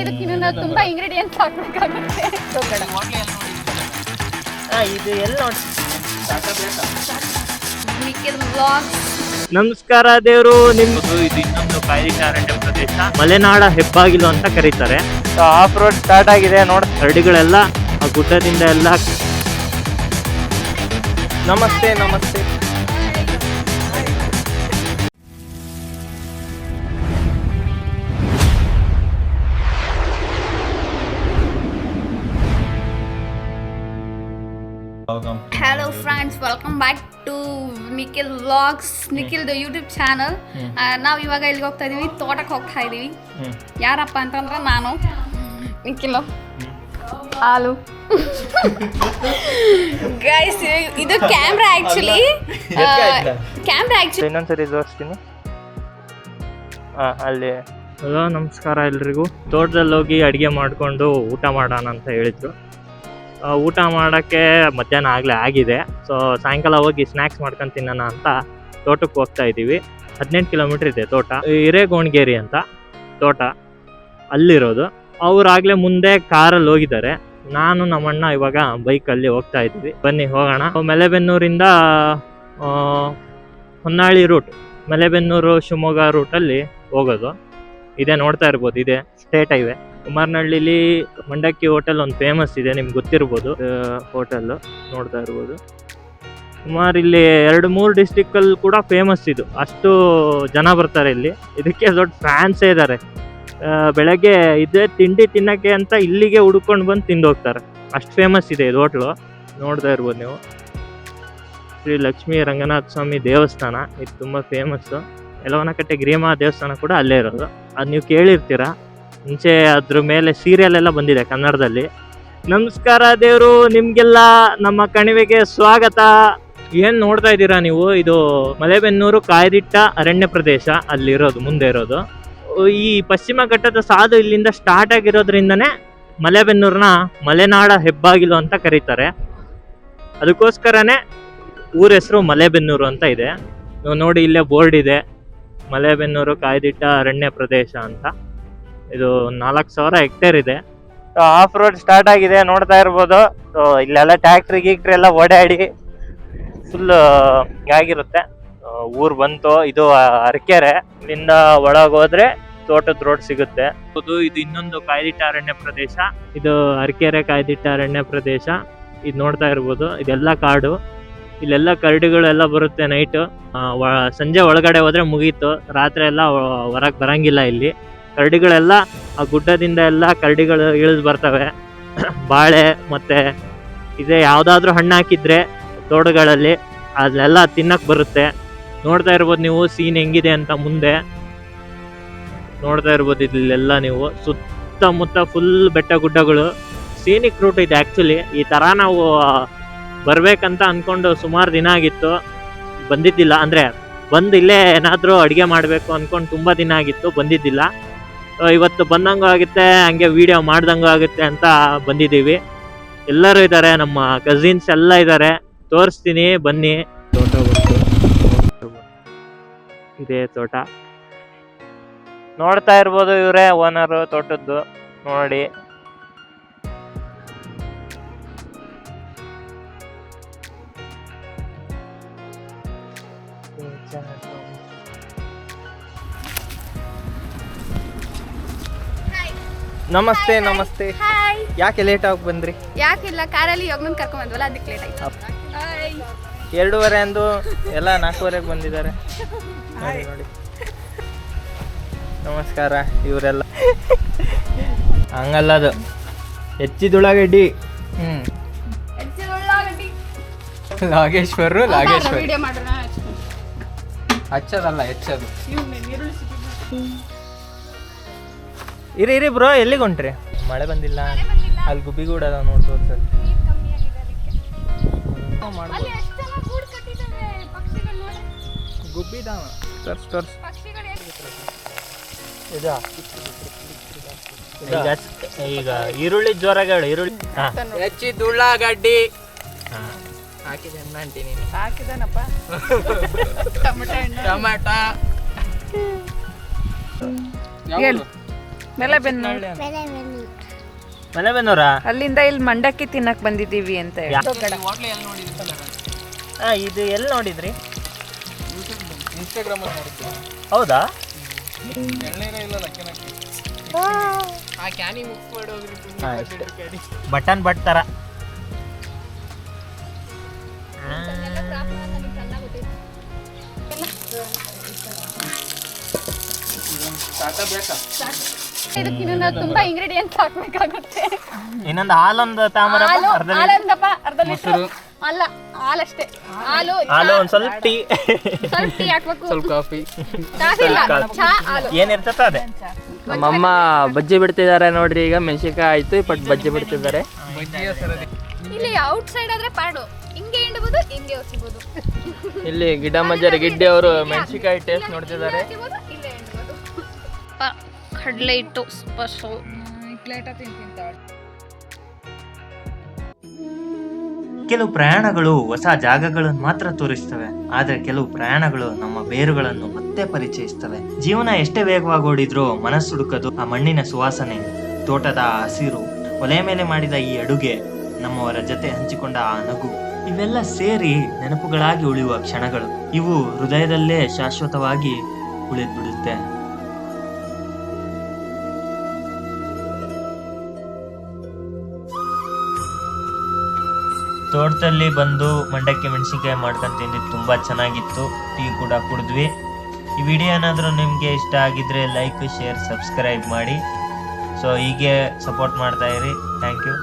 ಇದಕ್ಕಿನ್ನೂ ತುಂಬಾ ಇಂಗ್ರೀಡಿಯೆಂಟ್ಸ್ ಹಾಕ್ಬೇಕಾಗುತ್ತೆ. ಇದು ಎಲ್ಲಿ ನೋಡಿ ನಿಖಿಲ್ ವ್ಲಾಗ್ಸ್. ನಮಸ್ಕಾರ ದೇವರು ನಿಮ್ದು. ಇದು ಇನ್ನೊಂದು ಕಾಯ್ದಿಟ್ಟ ಅರಣ್ಯ ಪ್ರದೇಶ, ಮಲೆನಾಡ ಹೆಬ್ಬಾಗಿಲು ಅಂತ ಕರೀತಾರೆ. ಆಫ್ ರೋಡ್ ಸ್ಟಾರ್ಟ್ ಆಗಿದೆ ನೋಡಿ, ಹರಡಿಗಳೆಲ್ಲ ಆ ಗುಡ್ಡದಿಂದ ಎಲ್ಲ. ನಮಸ್ತೆ ನಮಸ್ತೆ. Hello friends, welcome back to Nikhil vlogs, ನಿಖಿಲ್ದು ಯೂಟ್ಯೂಬ್ ಚಾನಲ್. ನಾವು ಇವಾಗ ಎಲ್ಲಿಗೆ ಹೋಗ್ತಾ ಇದೀವಿ? ತೋಟಕ್ಕೆ ಹೋಗ್ತಾ ಇದೀವಿ. ಯಾರಪ್ಪ ಅಂತಂದ್ರೆ ನಾನು, ನಿಖಿಲ್, ಹಾಲು. ಗೈಸ್, ಇದು ಕ್ಯಾಮ್ರಾ ಆಕ್ಚುಲಿ ಇನ್ನೊಂದ್ಸರಿ ತೋರಿಸ್ತೀನಿ. ಅಲ್ಲಿ ಹಲೋ ನಮಸ್ಕಾರ ಎಲ್ರಿಗೂ. ತೋಟದಲ್ಲಿ ಹೋಗಿ ಅಡುಗೆ ಮಾಡಿಕೊಂಡು ಊಟ ಮಾಡೋಣ ಅಂತ ಹೇಳಿದ್ರು. ಊಟ ಮಾಡೋಕ್ಕೆ ಮಧ್ಯಾಹ್ನ ಆಗಲೇ ಆಗಿದೆ. ಸೊ ಸಾಯಂಕಾಲ ಹೋಗಿ ಸ್ನ್ಯಾಕ್ಸ್ ಮಾಡ್ಕೊಂಡು ತಿನ್ನೋಣ ಅಂತ ತೋಟಕ್ಕೆ ಹೋಗ್ತಾ ಇದ್ದೀವಿ. 18 ಕಿಲೋಮೀಟ್ರ್ ಇದೆ ತೋಟ. ಹಿರೇಗೋಣಗೇರಿ ಅಂತ ತೋಟ ಅಲ್ಲಿರೋದು. ಅವರಾಗಲೇ ಮುಂದೆ ಕಾರಲ್ಲಿ ಹೋಗಿದ್ದಾರೆ. ನಾನು ನಮ್ಮಣ್ಣ ಇವಾಗ ಬೈಕಲ್ಲಿ ಹೋಗ್ತಾ ಇದ್ದೀವಿ. ಬನ್ನಿ ಹೋಗೋಣ. ಮಲೆಬೆನ್ನೂರಿಂದ ಹೊನ್ನಾಳಿ ರೂಟ್, ಮಲೆಬೆನ್ನೂರು ಶಿವಮೊಗ್ಗ ರೂಟಲ್ಲಿ ಹೋಗೋದು. ಇದೇ ನೋಡ್ತಾ ಇರ್ಬೋದು, ಇದೆ ಸ್ಟೇಟ್ ಹೈವೇ. ಕುಮಾರನಹಳ್ಳಿಲಿ ಮಂಡಕ್ಕಿ ಹೋಟೆಲ್ ಒಂದು ಫೇಮಸ್ ಇದೆ, ನಿಮ್ಗೆ ಗೊತ್ತಿರ್ಬೋದು. ಹೋಟೆಲ್ ನೋಡ್ತಾ ಇರ್ಬೋದು. ಸುಮಾರು ಇಲ್ಲಿ 2-3 ಡಿಸ್ಟಿಕ್ಕಲ್ಲಿ ಕೂಡ ಫೇಮಸ್ ಇದು. ಅಷ್ಟು ಜನ ಬರ್ತಾರೆ ಇಲ್ಲಿ. ಇದಕ್ಕೆ ದೊಡ್ಡ ಫ್ಯಾನ್ಸೇ ಇದ್ದಾರೆ. ಬೆಳಗ್ಗೆ ಇದೇ ತಿಂಡಿ ತಿನ್ನೋಕ್ಕೆ ಅಂತ ಇಲ್ಲಿಗೆ ಹುಡ್ಕೊಂಡು ಬಂದು ತಿಂದು ಹೋಗ್ತಾರೆ. ಅಷ್ಟು ಫೇಮಸ್ ಇದೆ ಇದು ಹೋಟ್ಲು. ನೋಡ್ತಾ ಇರ್ಬೋದು ನೀವು. ಶ್ರೀ ಲಕ್ಷ್ಮೀ ರಂಗನಾಥ ಸ್ವಾಮಿ ದೇವಸ್ಥಾನ ಇದು ತುಂಬ ಫೇಮಸ್ಸು. ಯಲವನಕಟ್ಟೆ ಗಿರಿಯಮ್ಮ ದೇವಸ್ಥಾನ ಕೂಡ ಅಲ್ಲೇ ಇರೋದು. ಅದು ನೀವು ಕೇಳಿರ್ತೀರ, ಮುಂಚೆ ಅದ್ರ ಮೇಲೆ ಸೀರಿಯಲ್ ಎಲ್ಲ ಬಂದಿದೆ ಕನ್ನಡದಲ್ಲಿ. ನಮಸ್ಕಾರ ದೇವರು, ನಿಮ್ಗೆಲ್ಲ ನಮ್ಮ ಕಣಿವೆಗೆ ಸ್ವಾಗತ. ಏನ್ ನೋಡ್ತಾ ಇದ್ದೀರಾ ನೀವು? ಇದು ಮಲೆಬೆನ್ನೂರು ಕಾಯ್ದಿಟ್ಟ ಅರಣ್ಯ ಪ್ರದೇಶ ಅಲ್ಲಿರೋದು, ಮುಂದೆ ಇರೋದು. ಈ ಪಶ್ಚಿಮ ಘಟ್ಟದ ಸಾಲು ಇಲ್ಲಿಂದ ಸ್ಟಾರ್ಟ್ ಆಗಿರೋದ್ರಿಂದನೇ ಮಲೆಬೆನ್ನೂರನ್ನ ಮಲೆನಾಡ ಹೆಬ್ಬಾಗಿಲು ಅಂತ ಕರೀತಾರೆ. ಅದಕ್ಕೋಸ್ಕರನೇ ಊರ ಹೆಸರು ಮಲೆಬೆನ್ನೂರು ಅಂತ ಇದೆ. ನೀವು ನೋಡಿ, ಇಲ್ಲೇ ಬೋರ್ಡ್ ಇದೆ, ಮಲೆಬೆನ್ನೂರು ಕಾಯ್ದಿಟ್ಟ ಅರಣ್ಯ ಪ್ರದೇಶ ಅಂತ. ಇದು 4000 ಹೆಕ್ಟೇರ್ ಇದೆ. ಆಫ್ ರೋಡ್ ಸ್ಟಾರ್ಟ್ ಆಗಿದೆ, ನೋಡ್ತಾ ಇರ್ಬೋದು. ಸೊ ಇಲ್ಲೆಲ್ಲ ಟ್ಯಾಕ್ಟ್ರಿ ಗೀಕ್ಟ್ರಿ ಎಲ್ಲ ಓಡಾಡಿ ಫುಲ್ ಆಗಿರುತ್ತೆ. ಊರು ಬಂತು. ಇದು ಅರಕೆರೆ. ಇಲ್ಲಿಂದ ಒಳಗೆ ಹೋದ್ರೆ ತೋಟದ ರೋಡ್ ಸಿಗುತ್ತೆ. ಇದು ಇನ್ನೊಂದು ಕಾಯ್ದಿಟ್ಟ ಅರಣ್ಯ ಪ್ರದೇಶ. ಇದು ಅರಕೆರೆ ಕಾಯ್ದಿಟ್ಟ ಅರಣ್ಯ ಪ್ರದೇಶ. ಇದು ನೋಡ್ತಾ ಇರ್ಬೋದು, ಇದೆಲ್ಲ ಕಾಡು. ಇಲ್ಲೆಲ್ಲ ಕರಡಿಗಳೆಲ್ಲ ಬರುತ್ತೆ ನೈಟು. ಸಂಜೆ ಒಳಗಡೆ ಹೋದ್ರೆ ಮುಗೀತು, ರಾತ್ರಿ ಎಲ್ಲ ಹೊರಗೆ ಬರಂಗಿಲ್ಲ ಇಲ್ಲಿ. ಕರಡಿಗಳೆಲ್ಲ ಆ ಗುಡ್ಡದಿಂದ ಎಲ್ಲ ಕರಡಿಗಳು ಇಳಿದು ಬರ್ತವೆ. ಬಾಳೆ ಮತ್ತೆ ಇದೇ ಯಾವುದಾದ್ರೂ ಹಣ್ಣು ಹಾಕಿದ್ರೆ ತೋಟಗಳಲ್ಲಿ ಅದೆಲ್ಲ ತಿನ್ನಕ್ಕೆ ಬರುತ್ತೆ. ನೋಡ್ತಾ ಇರ್ಬೋದು ನೀವು ಸೀನ್ ಹೆಂಗಿದೆ ಅಂತ. ಮುಂದೆ ನೋಡ್ತಾ ಇರ್ಬೋದು, ಇಲ್ಲೆಲ್ಲ ನೀವು ಸುತ್ತಮುತ್ತ ಫುಲ್ ಬೆಟ್ಟ ಗುಡ್ಡಗಳು. ಸೀನಿಕ್ ರೂಟ್ ಇದೆ ಆ್ಯಕ್ಚುಲಿ. ಈ ಥರ ನಾವು ಬರ್ಬೇಕಂತ ಅಂದ್ಕೊಂಡು ಸುಮಾರು ದಿನ ಆಗಿತ್ತು, ಬಂದಿದ್ದಿಲ್ಲ. ಅಂದರೆ ಬಂದು ಇಲ್ಲೇ ಏನಾದರೂ ಅಡುಗೆ ಮಾಡಬೇಕು ಅಂದ್ಕೊಂಡು ತುಂಬ ದಿನ ಆಗಿತ್ತು, ಬಂದಿದ್ದಿಲ್ಲ. ಇವತ್ತು ಬಂದಂಗೂ ಆಗುತ್ತೆ, ಹಂಗೆ ವಿಡಿಯೋ ಮಾಡ್ದಂಗೂ ಆಗುತ್ತೆ ಅಂತ ಬಂದಿದ್ದೀವಿ. ಎಲ್ಲರೂ ಇದ್ದಾರೆ, ನಮ್ಮ ಕಸಿನ್ಸ್ ಎಲ್ಲ ಇದ್ದಾರೆ. ತೋರಿಸ್ತೀನಿ ಬನ್ನಿ. ತೋಟ ಬಂತು, ಇದೇ ತೋಟ. ನೋಡ್ತಾ ಇರ್ಬೋದು, ಇವರೇ ಓನರು ತೋಟದ್ದು. ನೋಡಿ, ನಮಸ್ತೆ ನಮಸ್ತೆ. ಹಾಯ್. ಯಾಕೆ ಲೇಟ್ ಆಗಿ ಬಂದ್ರಿ? ಯಾಕಿಲ್ಲ, ಕಾರಲ್ಲಿ ಯೋಗನ ಕರ್ಕೊಂಡ್ ಬಂದ್ವಲ್ಲ, ಅದಕ್ಕೆ ಲೇಟ್ ಆಯ್ತು. 2:30 ಅಂದು ಎಲ್ಲ 4:15ಗೆ ಬಂದಿದ್ದಾರೆ. ನೋಡಿ ನಮಸ್ಕಾರ. ಇವರೆಲ್ಲ ಹಂಗಲ್ಲ, ಅದು ಹೆಚ್ಚಿದುಳ್ಳಾಗಡ್ಡಿ. ಲಾಗೇಶ್ವರ ವಿಡಿಯೋ ಮಾಡೋಣ. ಹಚ್ಚದಲ್ಲ, ಹೆಚ್ಚದು. ಇರಿ ಬ್ರೋ, ಎಲ್ಲಿಗೆ ಹೊಂಟ್ರಿ? ಮಳೆ ಬಂದಿಲ್ಲ. ಅಲ್ಲಿ ಗುಬ್ಬಿಗೂಡ ಅದಾವ ನೋಡ್ಬೋದು ಸರ್. ಗುಬ್ಬಿದಾವ ತೋರ್ಸ್. ಈಗ ಈರುಳ್ಳಿ ಜೋರಾಗಿ ಹೇಳು. ಈರುಳ್ಳಿ ಹೆಚ್ಚಿದ ಉಳ್ಳಾಗಡ್ಡಿ ಹಾಕಿದೆ ಅಂತೀನಿ. ಹಾಕಿದನಪ್ಪ. ಟೊಮೆಟೊ. ಮೆಲೆಬೆನ್ನೂರು. ಮಲೆಬೆನ್ನೂರಾ? ಅಲ್ಲಿಂದ ಇಲ್ಲಿ ಮಂಡಕ್ಕಿ ತಿನ್ನಕ್ ಬಂದಿದ್ದೀವಿ ಅಂತ ಹೇಳಿ. ಇದು ಎಲ್ಲಿ ನೋಡಿದ್ರಿ? ಹೌದಾ? ಬಟನ್ ಬಟ್ ತರ. ಇದಕ್ಕೆ ತುಂಬಾ ಇಂಗ್ರೀಡಿಯೆಂಟ್ಸ್ ಹಾಕ್ಬೇಕಾಗುತ್ತೆ. ಇನ್ನೊಂದು ಹಾಲೊಂದು ತಾಮರ, ಅರ್ಧ ಲೀಟರ್ ಅಲ್ಲ, ಹಾಲಷ್ಟೇ. ಹಾಲು ಒಂದ್ ಸ್ವಲ್ಪ ಟೀ, ಸ್ವಲ್ಪ ಟೀ ಹಾಕ್ಬೇಕು, ಸ್ವಲ್ಪ ಕಾಫಿ. ಚಾ, ಹಾಲು ಏನಿರ್ತದ ಅದೇ. ನಮ್ಮಮ್ಮ ಬಜ್ಜಿ ಬಿಡ್ತಿದ್ದಾರೆ ನೋಡ್ರಿ. ಈಗ ಮೆಣಸಿನ್ಕಾಯಿ ಆಯ್ತು, ಬಟ್ ಬಜ್ಜಿ ಬಿಡ್ತಿದ್ದಾರೆ. ಇಲ್ಲಿ ಔಟ್ ಸೈಡ್ ಆದ್ರೆ ಪಾಡು, ಹಿಂಗೆ ಹಿಂಡಬಹುದು, ಹಿಂಗೆ ಹೊಸಿಬಹುದು. ಇಲ್ಲಿ ಗಿಡ ಮಜ್ಜರ ಗಿಡ್ಡೆ ಅವರು ಮೆಣಸಿನ್ಕಾಯಿ ಟೇಸ್ಟ್ ನೋಡ್ತಿದ್ದಾರೆ. ಇಲ್ಲೇ ಹಿಂಡಬಹುದು. ಕಡಲೆ ಹಿಟ್ಟು ಸ್ಪೆಷಲ್. ಕೆಲವು ಪ್ರಯಾಣಗಳು ಹೊಸ ಜಾಗಗಳನ್ನು ಮಾತ್ರ ತೋರಿಸ್ತವೆ, ಆದ್ರೆ ಕೆಲವು ಪ್ರಯಾಣಗಳು ನಮ್ಮ ಬೇರುಗಳನ್ನು ಮತ್ತೆ ಪರಿಚಯಿಸ್ತವೆ. ಜೀವನ ಎಷ್ಟೇ ವೇಗವಾಗಿ ಓಡಿದ್ರೂ ಮನಸ್ಸುಡುಕದು ಆ ಮಣ್ಣಿನ ಸುವಾಸನೆ, ತೋಟದ ಹಸಿರು, ಒಲೆ ಮೇಲೆ ಮಾಡಿದ ಈ ಅಡುಗೆ, ನಮ್ಮವರ ಜೊತೆ ಹಂಚಿಕೊಂಡ ಆ ನಗು, ಇವೆಲ್ಲ ಸೇರಿ ನೆನಪುಗಳಾಗಿ ಉಳಿಯುವ ಕ್ಷಣಗಳು. ಇವು ಹೃದಯದಲ್ಲೇ ಶಾಶ್ವತವಾಗಿ ಉಳಿದ್ಬಿಡುತ್ತೆ. ತೋಟದಲ್ಲಿ ಬಂದು ಮಂಡಕ್ಕಿ ಮೆಣಸಿನ್ಕಾಯಿ ಮಾಡ್ಕೊಂಡು ತಿಂದಿದ್ದು ತುಂಬ ಚೆನ್ನಾಗಿತ್ತು. ಟೀ ಕೂಡ ಕುಡಿದ್ವಿ. ಈ ವಿಡಿಯೋ ಏನಾದರೂ ನಿಮಗೆ ಇಷ್ಟ ಆಗಿದ್ರೆ ಲೈಕ್, ಶೇರ್, ಸಬ್ಸ್ಕ್ರೈಬ್ ಮಾಡಿ. ಸೊ ಹೀಗೆ ಸಪೋರ್ಟ್ ಮಾಡ್ತಾ ಇರಿ. Thank you.